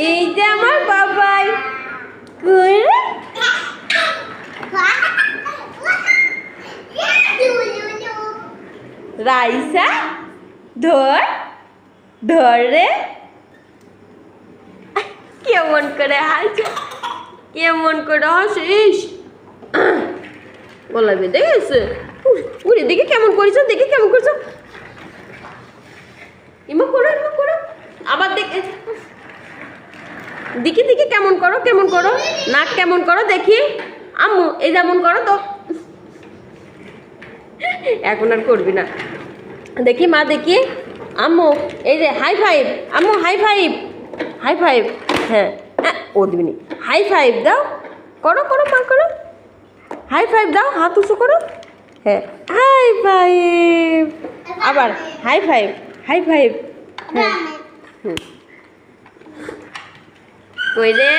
এই যে আমার বাবাই কই রে? রাইসা ধর ধর রে। কেমন করে হাসে, কেমন করে হাসিস বলাবি দেখেছে উড়ে দেখে কেমন করেছ, দেখে কেমন করছো। ইমা করো ইমা করো আবার দেখে দেখি দেখি কেমন করো, কেমন করো নাক কেমন করো দেখি। আম্মু এই যেমন করো তো, এখন আর করবি না। দেখি মা দেখি আম্মু এই যে হাই ফাইভ, আম্মু হাই ফাইভ, হাই ফাইভ। হ্যাঁ ও দিবিনি, হাই ফাইভ দাও, করো করো মা করো, হাই ফাইভ দাও, হাত উঁচু করো। হ্যাঁ হাই ফাইভ, আবার হাই ফাইভ, হাই ফাইভ। হ্যাঁ হুম কই রে।